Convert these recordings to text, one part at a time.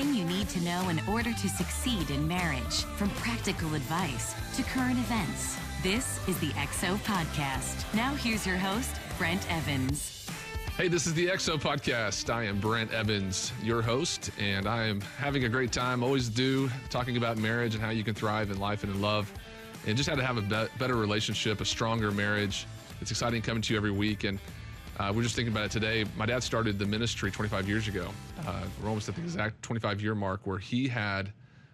Everything you need to know in order to succeed in marriage, from practical advice to current events. This is the XO Podcast. Now here's your host, Brent Evans. Hey, this is the XO Podcast. I am Brent Evans, your host, and I am having a great time, always do, talking about marriage and how you can thrive in life and in love, and just how to have a better relationship, a stronger marriage. It's exciting coming to you every week, and we're just thinking about it today. My dad started the ministry 25 years ago. We're almost at the exact 25-year mark where he had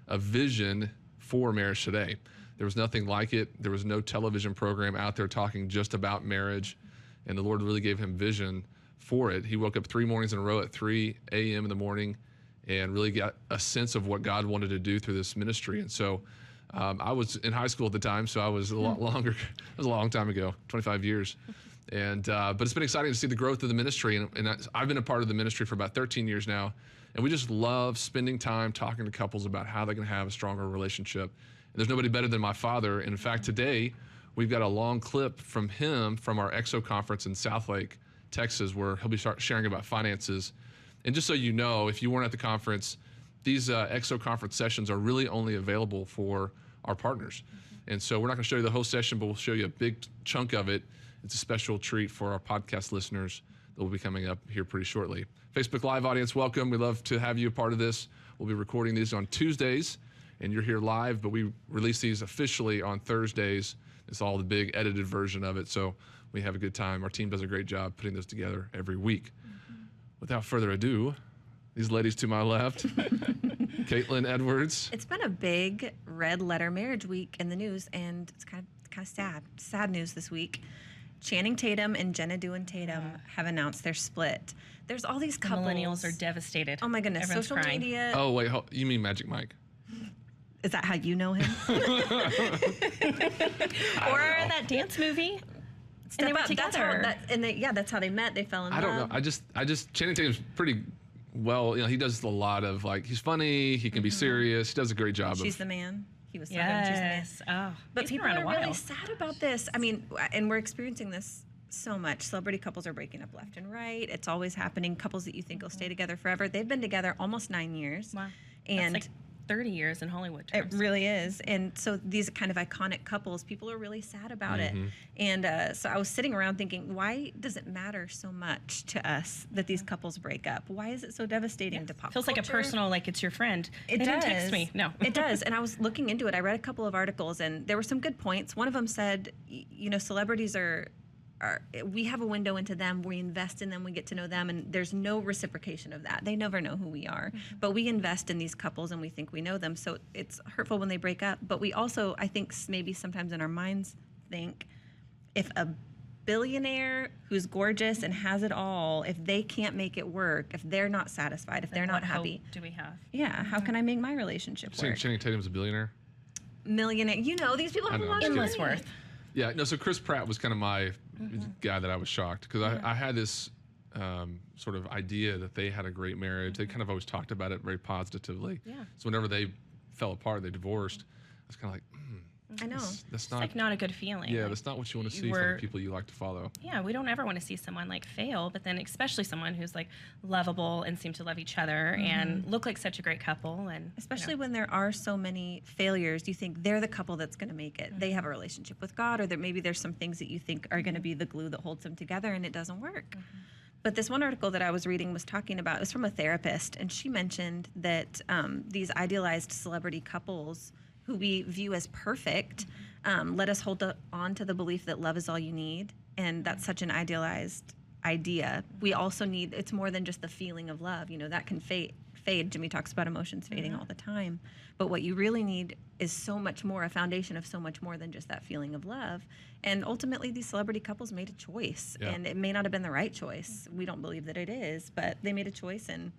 a vision for Marriage Today. There was nothing like it. There was no television program out there talking just about marriage, and the Lord really gave him vision for it. He woke up 3 mornings in a row at 3 a.m. in the morning and really got a sense of what God wanted to do through this ministry. And so I was in high school at the time, so I was a lot longer. It was a long time ago, 25 years. And but it's been exciting to see the growth of the ministry. And I've been a part of the ministry for about 13 years now. And we just love spending time talking to couples about how they can have a stronger relationship. And there's nobody better than my father. And in fact, today, we've got a long clip from him from our XO conference in Southlake, Texas, where he'll be sharing about finances. And just so you know, if you weren't at the conference, these XO conference sessions are really only available for our partners. And so we're not going to show you the whole session, but we'll show you a big chunk of it. It's a special treat for our podcast listeners that will be coming up here pretty shortly. Facebook Live audience, welcome. We love to have you a part of this. We'll be recording these on Tuesdays, and you're here live, but we release these officially on Thursdays. It's all the big edited version of it, so we have a good time. Our team does a great job putting this together every week. Without further ado, these ladies to my left, Caitlin Edwards. It's been a big red letter marriage week in the news, and it's kind of sad news this week. Channing Tatum and Jenna Dewan Tatum have announced their split. There's all these couples. The millennials are devastated. Oh my goodness, Everyone's social crying. media. Oh, wait, you mean Magic Mike? Is that how you know him? Or that dance movie. And they were together. That's how they met. They fell in love. I don't know. I just Channing Tatum's pretty well, he does a lot of he's funny, he can be serious, he does a great job. She's the man. He was Yes. Oh, but people are really sad about this. I mean, and we're experiencing this so much. Celebrity couples are breaking up left and right. It's always happening. Couples that you think will stay together forever. They've been together almost 9 years. Wow. And that's like 30 years in Hollywood terms. It really is. And so these kind of iconic couples, people are really sad about it. And so I was sitting around thinking, why does it matter so much to us that these couples break up? Why is it so devastating to pop Feels culture? like a personal, like it's your friend. It They does. didn't text me. No. It does. And I was looking into it. I read a couple of articles, and there were some good points. One of them said, celebrities we have a window into them. We invest in them. We get to know them, and there's no reciprocation of that. They never know who we are, but we invest in these couples, and we think we know them. So it's hurtful when they break up. But we also, I think, maybe sometimes in our minds think, if a billionaire who's gorgeous and has it all, if they can't make it work, if they're not satisfied, if they're not happy, what hope do we have? Yeah, how can I make my relationship work? Channing Tatum's a billionaire? Millionaire. These people have a lot of Endless money. worth. Yeah, no, so Chris Pratt was kind of my guy that I was shocked, because I had this sort of idea that they had a great marriage. They kind of always talked about it very positively. Yeah. So whenever they fell apart, they divorced, I was kind of like, I know. that's It's not a good feeling. Yeah, that's not what you want to see from the people you like to follow. Yeah, we don't ever want to see someone fail, but then especially someone who's lovable and seem to love each other and look like such a great couple. And especially when there are so many failures, you think they're the couple that's going to make it. They have a relationship with God, or maybe there's some things that you think are going to be the glue that holds them together, and it doesn't work. But this one article that I was reading was talking about, it was from a therapist, and she mentioned that these idealized celebrity couples who we view as perfect, let us hold on to the belief that love is all you need. And that's such an idealized idea. We also need, it's more than just the feeling of love. That can fade. Jimmy talks about emotions fading all the time. But what you really need is so much more, a foundation of so much more than just that feeling of love. And ultimately, these celebrity couples made a choice. Yeah. And it may not have been the right choice. We don't believe that it is, but they made a choice, and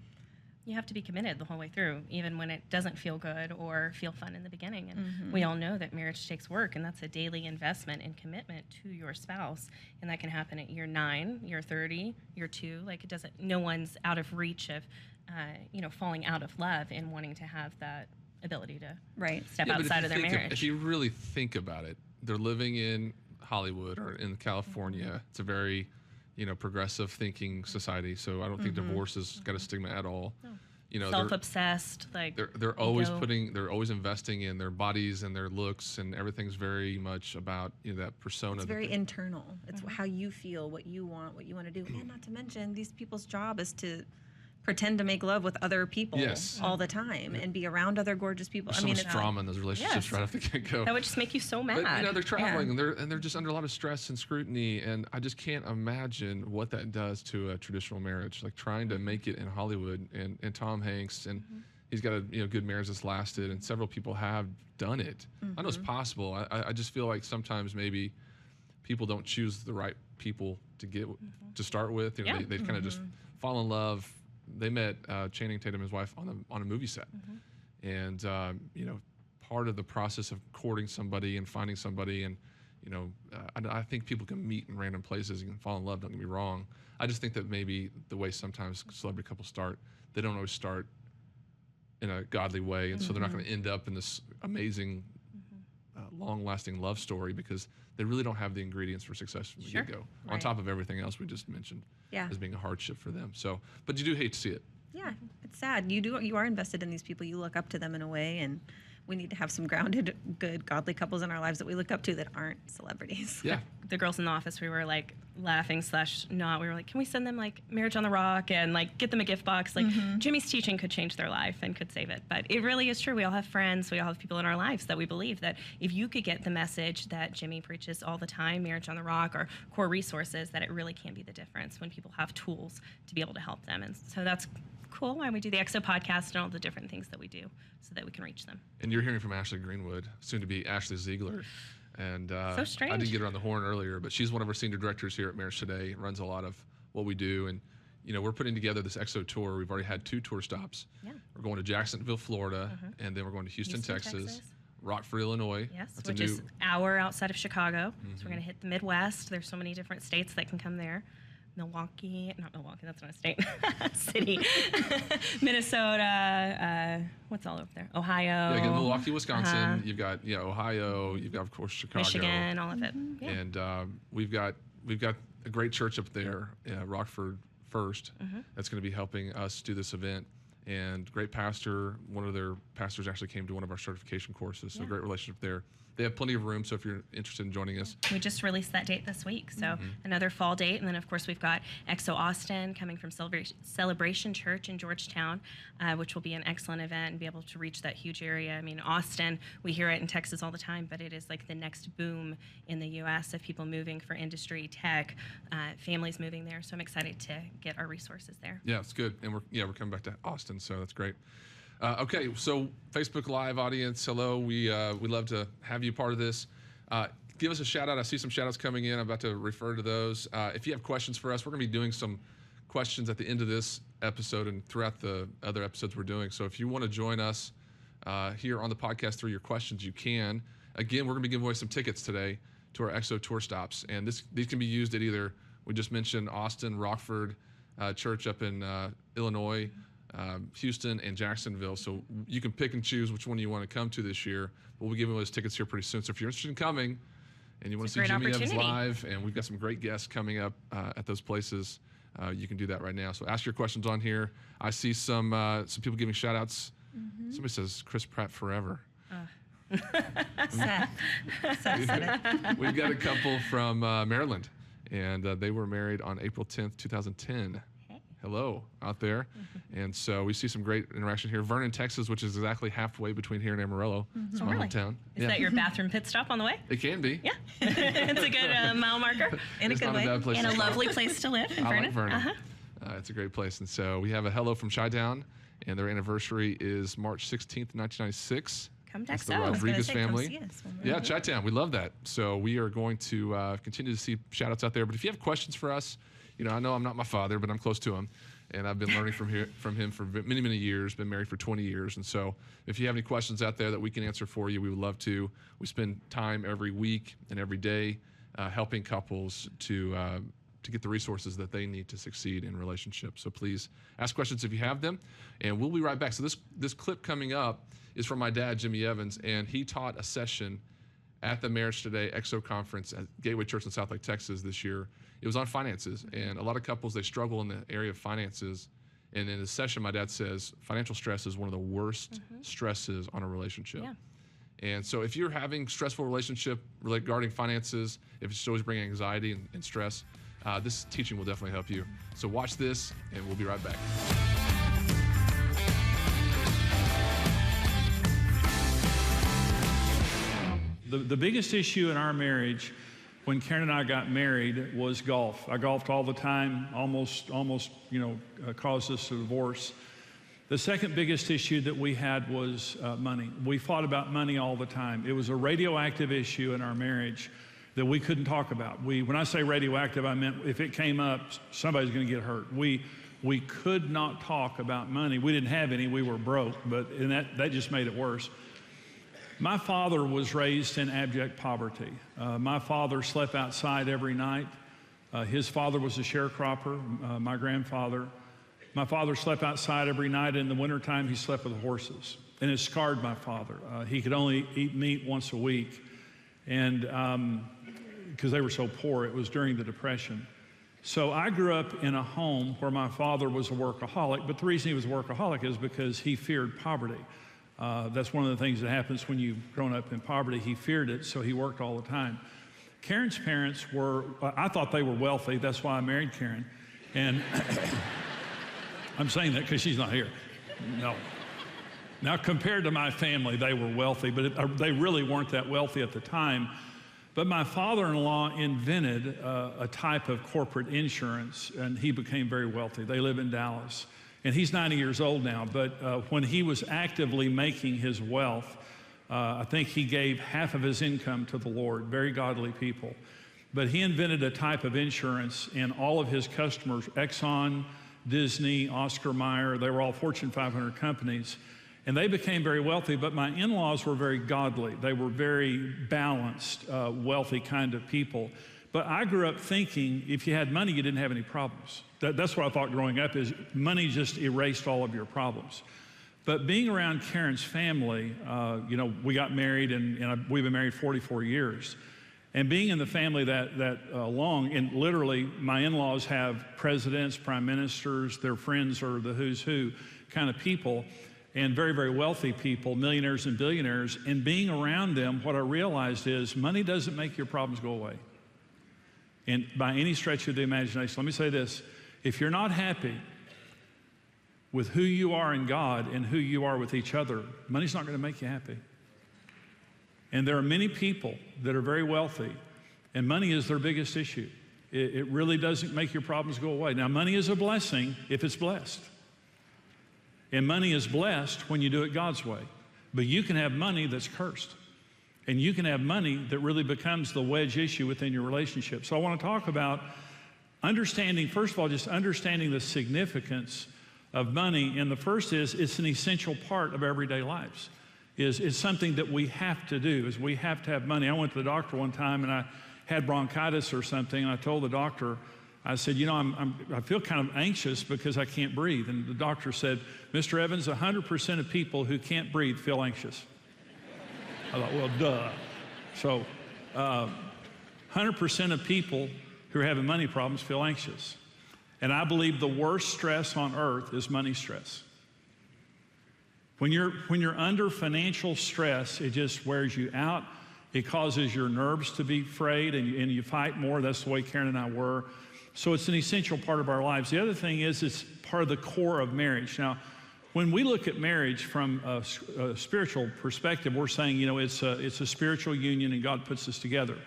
you have to be committed the whole way through, even when it doesn't feel good or feel fun in the beginning. And we all know that marriage takes work, and that's a daily investment and commitment to your spouse. And that can happen at year 9, year 30, year 2. No one's out of reach of, falling out of love and wanting to have that ability to step outside of their marriage. If you really think about it, they're living in Hollywood or in California. It's a very progressive thinking society. So I don't think divorce has got a stigma at all. No. self-obsessed. Like they're always investing in their bodies and their looks, and everything's very much about that persona. It's very internal. It's how you feel, what you want to do, and not to mention these people's job is to pretend to make love with other people all the time and be around other gorgeous people. There's so much drama in those relationships right off the get-go. That would just make you so mad. But they're traveling and they're just under a lot of stress and scrutiny, and I just can't imagine what that does to a traditional marriage. Like trying to make it in Hollywood, and Tom Hanks, and he's got a good marriage that's lasted, and several people have done it. I know it's possible. I just feel like sometimes maybe people don't choose the right people to start with. They kind of just fall in love. They met Channing Tatum and his wife on a movie set, and part of the process of courting somebody and finding somebody, and I think people can meet in random places and can fall in love. Don't get me wrong. I just think that maybe the way sometimes celebrity couples start, they don't always start in a godly way, and so they're not going to end up in this amazing, long-lasting love story because they really don't have the ingredients for success from the get-go. Right. On top of everything else we just mentioned. As being a hardship for them. So, but you do hate to see it. Yeah, it's sad. You are invested in these people. You look up to them in a way, and we need to have some grounded, good, godly couples in our lives that we look up to that aren't celebrities. Yeah. The girls in the office, we were like laughing / not. We were like, can we send them like Marriage on the Rock and like get them a gift box? Like Jimmy's teaching could change their life and could save it. But it really is true. We all have friends. We all have people in our lives that we believe that if you could get the message that Jimmy preaches all the time, Marriage on the Rock, or core resources, that it really can be the difference when people have tools to be able to help them. And so that's cool why we do the EXO podcast and all the different things that we do so that we can reach them. And you're hearing from Ashley Greenwood, soon to be Ashley Ziegler. And so strange. I didn't get her on the horn earlier, but she's one of our senior directors here at Marriage Today, runs a lot of what we do. And, we're putting together this EXO tour. We've already had 2 tour stops. Yeah. We're going to Jacksonville, Florida, and then we're going to Houston, Texas. Rockford, Illinois. Yes, which is an hour outside of Chicago. So we're going to hit the Midwest. There's so many different states that can come there. Milwaukee, not Milwaukee, that's not a state, city. Minnesota, what's all over there? Ohio. Yeah, you got Milwaukee, Wisconsin. You've got Ohio. You've got, of course, Chicago. Michigan, all of it. Yeah. And we've got a great church up there, Rockford First, that's going to be helping us do this event. And great pastor. One of their pastors actually came to one of our certification courses, so great relationship there. They have plenty of room, so if you're interested in joining us. We just released that date this week, so another fall date. And then, of course, we've got EXO Austin coming from Celebration Church in Georgetown, which will be an excellent event and be able to reach that huge area. I mean, Austin, we hear it in Texas all the time, but it is like the next boom in the U.S. of people moving for industry, tech, families moving there. So I'm excited to get our resources there. Yeah, it's good. And we're coming back to Austin, so that's great. Okay, so Facebook Live audience, hello. We love to have you part of this. Give us a shout out. I see some shout outs coming in. I'm about to refer to those. If you have questions for us, we're going to be doing some questions at the end of this episode and throughout the other episodes we're doing. So if you want to join us here on the podcast through your questions, you can. Again, we're going to be giving away some tickets today to our EXO tour stops. And these can be used at either, we just mentioned Austin, Rockford Church up in Illinois, Houston, and Jacksonville. So you can pick and choose which one you want to come to this year. But we'll be giving those tickets here pretty soon. So if you're interested in coming and you want to see Jimmy Evans live, and we've got some great guests coming up at those places, you can do that right now. So ask your questions on here. I see some people giving shout outs. Somebody says Chris Pratt forever. Seth said it. We've got a couple from Maryland, and they were married on April 10th, 2010. Hello out there. And so we see some great interaction here. Vernon, Texas, which is exactly halfway between here and Amarillo. It's my hometown. Is that your bathroom pit stop on the way? It can be. Yeah. It's a good mile marker. In a good way. And a lovely place to live in Vernon. Like Vernon. It's a great place. And so we have a hello from Chi-Town, and their anniversary is March 16th, 1996. Come to It's the EXO. Rodriguez family. Come see us when we're Yeah, here. Chi-Town. We love that. So we are going to continue to see shout outs out there. But if you have questions for us, I know I'm not my father, but I'm close to him. And I've been learning from him for many, many years, been married for 20 years. And so if you have any questions out there that we can answer for you, we would love to. We spend time every week and every day helping couples to get the resources that they need to succeed in relationships. So please ask questions if you have them, and we'll be right back. So this clip coming up is from my dad, Jimmy Evans, and he taught a session at the Marriage Today EXO conference at Gateway Church in Southlake, Texas this year. It was on finances, and a lot of couples, they struggle in the area of finances, And in a session, my dad says financial stress is one of the worst stresses on a relationship. Yeah. And so if you're having stressful relationship regarding finances, if it's always bringing anxiety and stress, this teaching will definitely help you. So watch this, and we'll be right back. The biggest issue in our marriage when Karen and I got married was golf. I golfed all the time, almost caused us a divorce. The second biggest issue that we had was money. We fought about money all the time. It was a radioactive issue in our marriage that we couldn't talk about. When I say radioactive, I meant if it came up, somebody's going to get hurt. We could not talk about money. We didn't have any. We were broke, and that just made it worse. My father was raised in abject poverty. My father slept outside every night. His father was a sharecropper, my grandfather. My father slept outside every night. In the wintertime, he slept with the horses. And it scarred my father. He could only eat meat once a week. And because they were so poor, it was during the Depression. So I grew up in a home where my father was a workaholic. But the reason he was a workaholic is because he feared poverty. That's one of the things that happens when you've grown up in poverty. He feared it, so he worked all the time. Karen's parents were, I thought they were wealthy. That's why I married Karen. And I'm saying that because she's not here. No. Now, compared to my family, they were wealthy, but they really weren't that wealthy at the time. But my father-in-law invented a type of corporate insurance, and he became very wealthy. They live in Dallas. And he's 90 years old now, but when he was actively making his wealth, I think he gave half of his income to the Lord, very godly people. But he invented a type of insurance, and all of his customers, Exxon, Disney, Oscar Mayer, they were all Fortune 500 companies, and they became very wealthy, but my in-laws were very godly. They were very balanced, wealthy kind of people. But I grew up thinking if you had money, you didn't have any problems. That's what I thought growing up, is money just erased all of your problems. But being around Karen's family, we got married, and we've been married 44 years. And being in the family that long, and literally my in-laws have presidents, prime ministers, their friends are the who's who kind of people, and very, very wealthy people, millionaires and billionaires. And being around them, what I realized is money doesn't make your problems go away. And by any stretch of the imagination, let me say this. If you're not happy with who you are in God and who you are with each other, money's not going to make you happy. And there are many people that are very wealthy, and money is their biggest issue. It really doesn't make your problems go away. Now, money is a blessing if it's blessed. And money is blessed when you do it God's way. But you can have money that's cursed. And you can have money that really becomes the wedge issue within your relationship. So I want to talk about understanding, first of all, just understanding the significance of money. And the first is it's an essential part of everyday lives. It's something that we have to do, is we have to have money. I went to the doctor one time and I had bronchitis or something, and I told the doctor, I said, I feel kind of anxious because I can't breathe. And the doctor said, Mr. Evans, 100% of people who can't breathe feel anxious. I thought, well, duh. So 100% of people who are having money problems feel anxious. And I believe the worst stress on earth is money stress. When you're under financial stress, it just wears you out. It causes your nerves to be frayed, and you fight more. That's the way Karen and I were. So it's an essential part of our lives. The other thing is it's part of the core of marriage. Now, when we look at marriage from a spiritual perspective, we're saying, it's a spiritual union and God puts us together.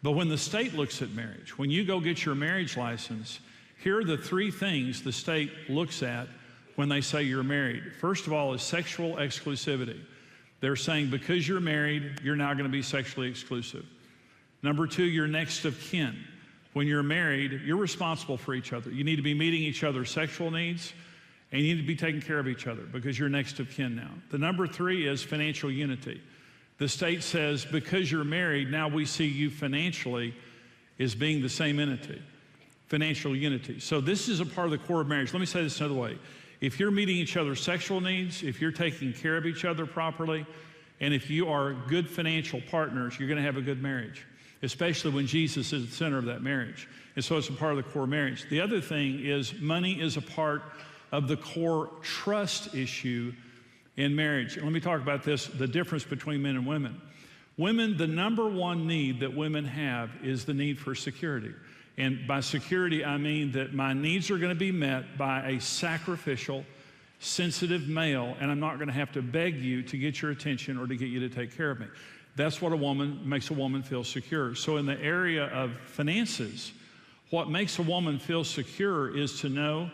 But when the state looks at marriage, when you go get your marriage license, here are the three things the state looks at when they say you're married. First of all is sexual exclusivity. They're saying because you're married, you're now going to be sexually exclusive. Number two, you're next of kin. When you're married, you're responsible for each other. You need to be meeting each other's sexual needs, and you need to be taking care of each other because you're next of kin now. The number three is financial unity. The state says because you're married, now we see you financially as being the same entity. Financial unity. So this is a part of the core of marriage. Let me say this another way. If you're meeting each other's sexual needs, if you're taking care of each other properly, and if you are good financial partners, you're going to have a good marriage, especially when Jesus is the center of that marriage. And so it's a part of the core marriage. The other thing is money is a part of the core trust issue in marriage. Let me talk about this, the difference between men and women. Women, the number one need that women have is the need for security. And by security, I mean that my needs are going to be met by a sacrificial, sensitive male, and I'm not going to have to beg you to get your attention or to get you to take care of me. That's what makes a woman feel secure. So in the area of finances, what makes a woman feel secure is to know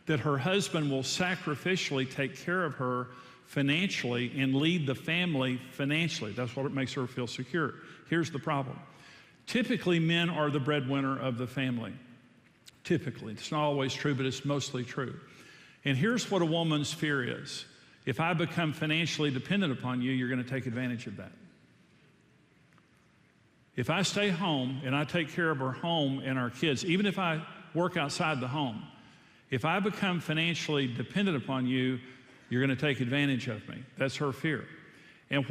that her husband will sacrificially take care of her financially and lead the family financially. That's what makes her feel secure. Here's the problem. Typically, men are the breadwinner of the family. Typically. It's not always true, but it's mostly true. And here's what a woman's fear is. If I become financially dependent upon you, you're going to take advantage of that. If I stay home and I take care of our home and our kids, even if I work outside the home, if I become financially dependent upon you, you're going to take advantage of me. That's her fear. And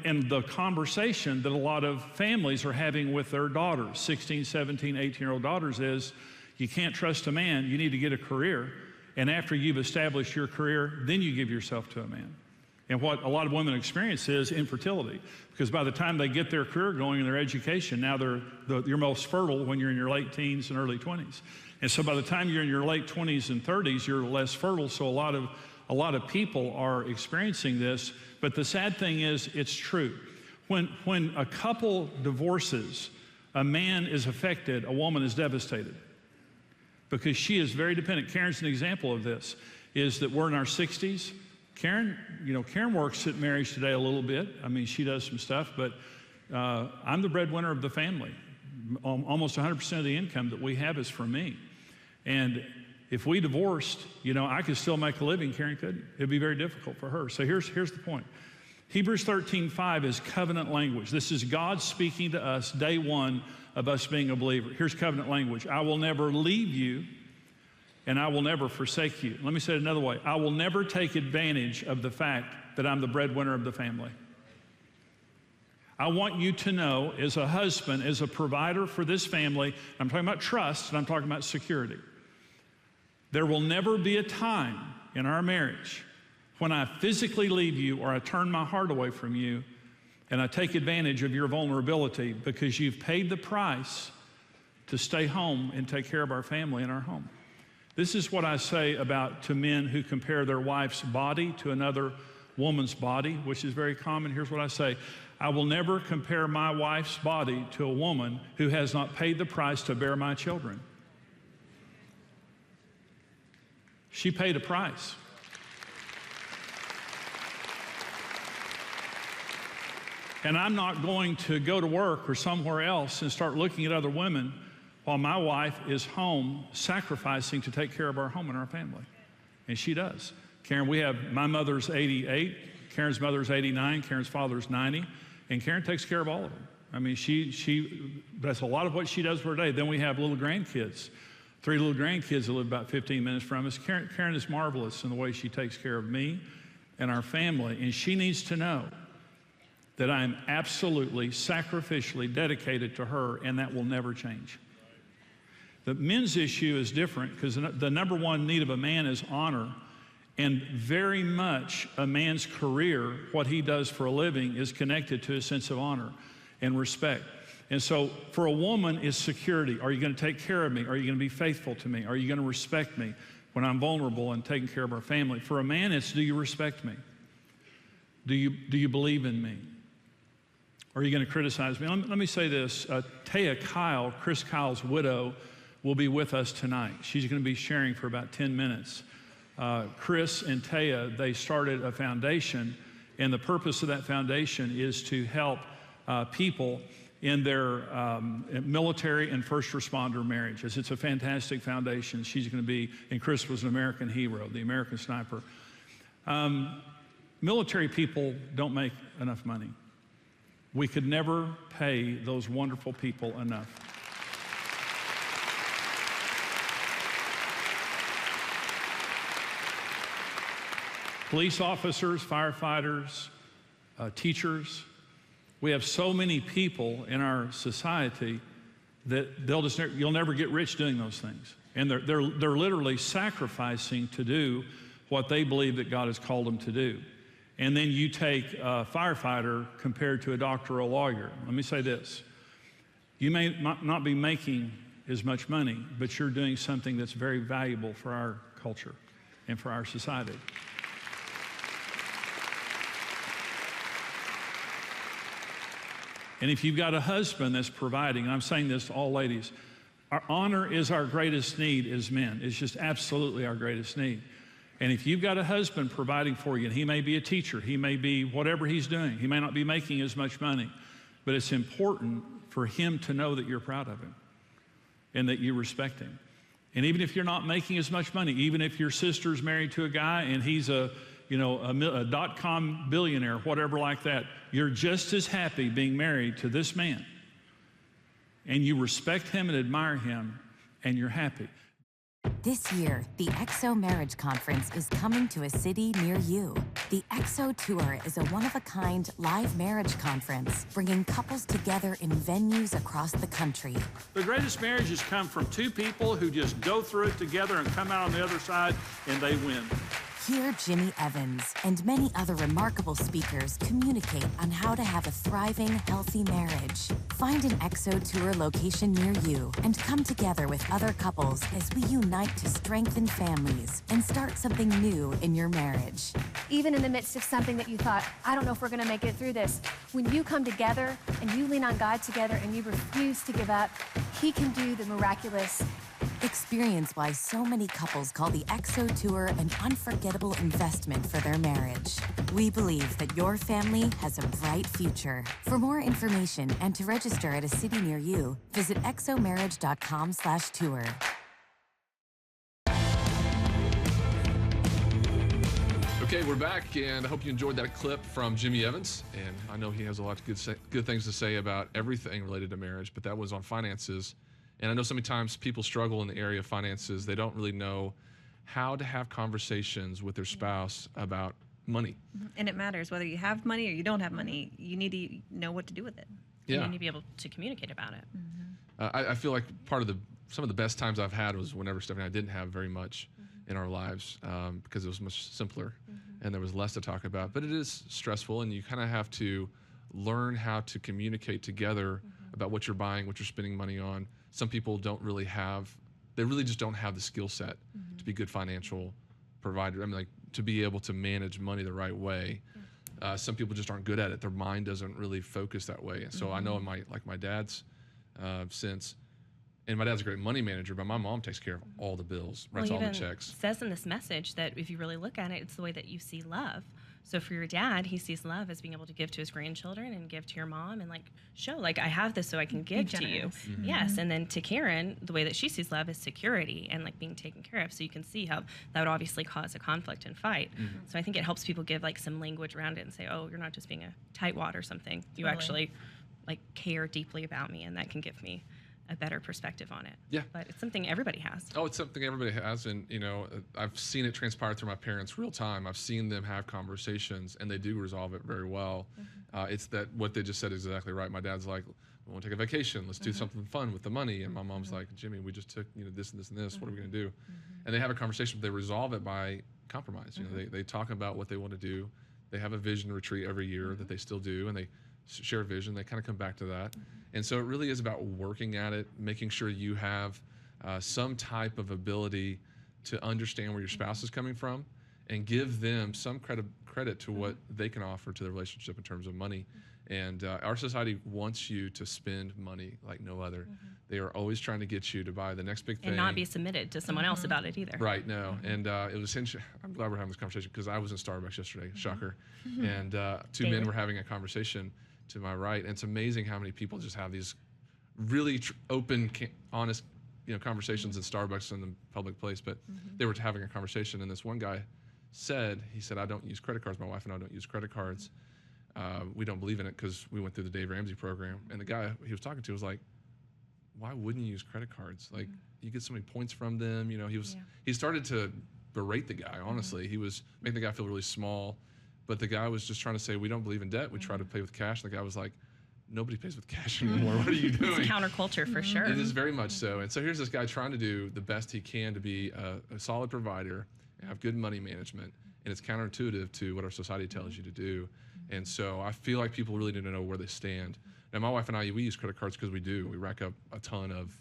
in the conversation that a lot of families are having with their daughters, 16, 17, 18-year-old daughters, is you can't trust a man, you need to get a career. And after you've established your career, then you give yourself to a man. And what a lot of women experience is infertility, because by the time they get their career going in their education, now you're most fertile when you're in your late teens and early 20s. And so by the time you're in your late 20s and 30s, you're less fertile. So a lot of people are experiencing this. But the sad thing is, it's true. When a couple divorces, a man is affected, a woman is devastated, because she is very dependent. Karen's an example of this, is that we're in our 60s. Karen works at MarriageToday a little bit. I mean, she does some stuff, but I'm the breadwinner of the family. Almost 100% of the income that we have is from me. And if we divorced, I could still make a living. Karen couldn't. It'd be very difficult for her. So here's the point. Hebrews 13:5 is covenant language. This is God speaking to us day one of us being a believer. Here's covenant language. I will never leave you, and I will never forsake you. Let me say it another way. I will never take advantage of the fact that I'm the breadwinner of the family. I want you to know, as a husband, as a provider for this family, I'm talking about trust, and I'm talking about security. There will never be a time in our marriage when I physically leave you or I turn my heart away from you and I take advantage of your vulnerability, because you've paid the price to stay home and take care of our family and our home. This is what I say to men who compare their wife's body to another woman's body, which is very common. Here's what I say. I will never compare my wife's body to a woman who has not paid the price to bear my children. She paid a price. And I'm not going to go to work or somewhere else and start looking at other women while my wife is home sacrificing to take care of our home and our family. And she does. Karen, my mother's 88, Karen's mother's 89, Karen's father's 90, and Karen takes care of all of them. I mean, that's a lot of what she does for her day. Then we have little grandkids. 3 little grandkids that live about 15 minutes from us. Karen is marvelous in the way she takes care of me and our family. And she needs to know that I am absolutely sacrificially dedicated to her, and that will never change. The men's issue is different, because the number one need of a man is honor. And very much a man's career, what he does for a living, is connected to a sense of honor and respect. And so for a woman, is security. Are you going to take care of me? Are you going to be faithful to me? Are you going to respect me when I'm vulnerable and taking care of our family? For a man, it's, do you respect me? Do you believe in me? Or are you going to criticize me? Let me say this. Taya Kyle, Chris Kyle's widow, will be with us tonight. She's going to be sharing for about 10 minutes. Chris and Taya, they started a foundation, and the purpose of that foundation is to help people in their military and first responder marriages. It's a fantastic foundation. She's going to be, and Chris was an American hero, the American sniper. Military people don't make enough money. We could never pay those wonderful people enough. Police officers, firefighters, teachers. We have so many people in our society that you'll never get rich doing those things. And they're literally sacrificing to do what they believe that God has called them to do. And then you take a firefighter compared to a doctor or a lawyer. Let me say this. You may not be making as much money, but you're doing something that's very valuable for our culture and for our society. And if you've got a husband that's providing, and I'm saying this to all ladies, our honor is our greatest need as men. It's just absolutely our greatest need. And if you've got a husband providing for you, and he may be a teacher, he may be whatever he's doing, he may not be making as much money, but it's important for him to know that you're proud of him and that you respect him. And even if you're not making as much money, even if your sister's married to a guy and he's a .com billionaire, whatever like that, you're just as happy being married to this man. And you respect him and admire him, and you're happy. This year, the XO Marriage Conference is coming to a city near you. The XO Tour is a one-of-a-kind live marriage conference, bringing couples together in venues across the country. The greatest marriages come from two people who just go through it together and come out on the other side, and they win. Hear Jimmy Evans and many other remarkable speakers communicate on how to have a thriving, healthy marriage. Find an XO Tour location near you and come together with other couples as we unite to strengthen families and start something new in your marriage. Even in the midst of something that you thought, I don't know if we're going to make it through this, when you come together and you lean on God together and you refuse to give up, He can do the miraculous. Experience why so many couples call the XO Tour an unforgettable investment for their marriage. We believe that your family has a bright future. For more information and to register at a city near you, visit xomarriage.com/tour. Okay, we're back, and I hope you enjoyed that clip from Jimmy Evans. And I know he has a lot of good things to say about everything related to marriage, but that was on finances. And I know so many times people struggle in the area of finances. They don't really know how to have conversations with their spouse about money. And it matters whether you have money or you don't have money. You need to know what to do with it. Yeah. You need to be able to communicate about it. I feel like some of the best times I've had was whenever Stephanie and I didn't have very much in our lives because it was much simpler and there was less to talk about. But it is stressful, and you kind of have to learn how to communicate together about what you're buying, what you're spending money on. Some people really just don't have the skill set to be good financial providers. I mean, like, to be able to manage money the right way. Some people just aren't good at it. Their mind doesn't really focus that way. And so I know in my dad's sense, and my dad's a great money manager, but my mom takes care of all the bills, writes all the checks. It says in this message that if you really look at it, it's the way that you see love. So for your dad, he sees love as being able to give to his grandchildren and give to your mom and show I have this so I can give to you. Yes. And then to Karen, the way that she sees love is security and being taken care of. So you can see how that would obviously cause a conflict and fight. So I think it helps people give some language around it and say, oh, you're not just being a tightwad or something. You actually care deeply about me, and that can give me a better perspective on it. Yeah. But it's something everybody has. Oh, it's something everybody has. And, I've seen it transpire through my parents real time. I've seen them have conversations, and they do resolve it very well. It's that what they just said is exactly right. My dad's like, we want to take a vacation. Let's do something fun with the money. And my mom's like, Jimmy, we just took, this and this and this. What are we going to do? And they have a conversation, but they resolve it by compromise. They talk about what they want to do. They have a vision retreat every year that they still do, and they share a vision. They kind of come back to that. And so it really is about working at it, making sure you have some type of ability to understand where your spouse is coming from and give them some credit to what they can offer to the relationship in terms of money. And our society wants you to spend money like no other. They are always trying to get you to buy the next big thing. And not be submitted to someone else about it either. Right, no. And it was essentially, I'm glad we're having this conversation because I was in Starbucks yesterday, shocker. And two men were having a conversation to my right. And it's amazing how many people just have these really open, honest conversations in Starbucks in the public place. But they were having a conversation, and this one guy said, I don't use credit cards. My wife and I don't use credit cards. We don't believe in it because we went through the Dave Ramsey program. And the guy he was talking to was like, why wouldn't you use credit cards? You get so many points from them. He started to berate the guy, honestly. He was making the guy feel really small. But the guy was just trying to say, we don't believe in debt. We try to pay with cash. And the guy was like, nobody pays with cash anymore. What are you doing? It's counterculture for sure. It is very much so. And so here's this guy trying to do the best he can to be a solid provider and have good money management. And it's counterintuitive to what our society tells you to do. And so I feel like people really need to know where they stand. Now, my wife and I, we use credit cards because we do. We rack up a ton of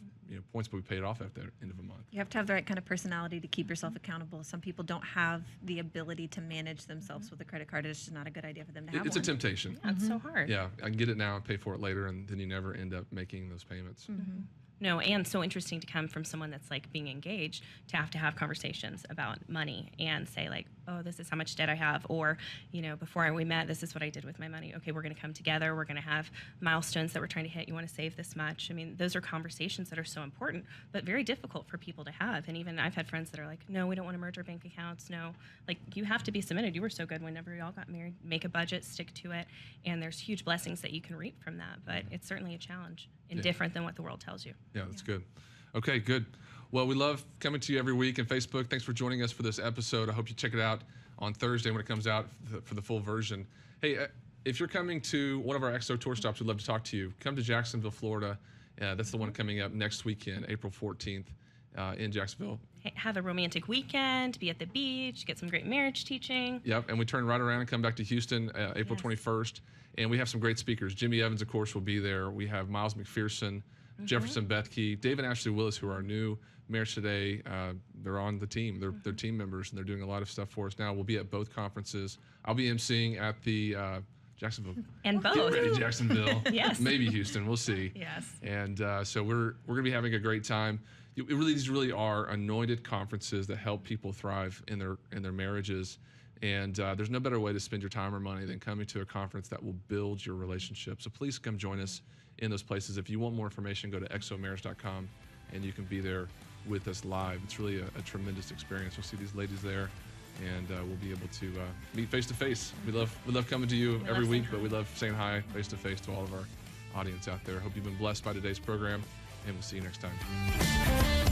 points, but we pay it off at the end of a month. You have to have the right kind of personality to keep yourself accountable. Some people don't have the ability to manage themselves with a credit card. It's just not a good idea for them to have It's one. a temptation. Yeah, it's so hard. Yeah, I can get it now and pay for it later, and then you never end up making those payments. No, and so interesting to come from someone that's like being engaged to have conversations about money and say like, oh, this is how much debt I have, or before we met, this is what I did with my money. Okay, we're going to come together. We're going to have milestones that we're trying to hit. You want to save this much. I mean, those are conversations that are so important, but very difficult for people to have. And even I've had friends that are like, no, we don't want to merge our bank accounts. No, like you have to be submitted. You were so good whenever y'all got married. Make a budget, stick to it, and there's huge blessings that you can reap from that. But it's certainly a challenge and different than what the world tells you. Yeah, that's good. Okay, good. Well, we love coming to you every week on Facebook. Thanks for joining us for this episode. I hope you check it out on Thursday when it comes out for the full version. Hey, if you're coming to one of our XO tour stops, we'd love to talk to you. Come to Jacksonville, Florida. That's the one coming up next weekend, April 14th in Jacksonville. Have a romantic weekend, be at the beach, get some great marriage teaching. Yep, and we turn right around and come back to Houston April 21st. And we have some great speakers. Jimmy Evans, of course, will be there. We have Miles McPherson, Jefferson Bethke, Dave and Ashley Willis, who are our new Marriage Today. They're on the team. They're team members, and they're doing a lot of stuff for us now. We'll be at both conferences. I'll be emceeing at the Jacksonville. And both. Get ready, Jacksonville. Yes. Maybe Houston. We'll see. Yes. And so we're going to be having a great time. These really are anointed conferences that help people thrive in their marriages. And there's no better way to spend your time or money than coming to a conference that will build your relationship. So please come join us in those places. If you want more information, go to xomarriage.com, and you can be there with us live. It's really a tremendous experience. We'll see these ladies there, and we'll be able to meet face to face. We love coming to you every week, but we love saying hi face to face to all of our audience out there. Hope you've been blessed by today's program, and we'll see you next time.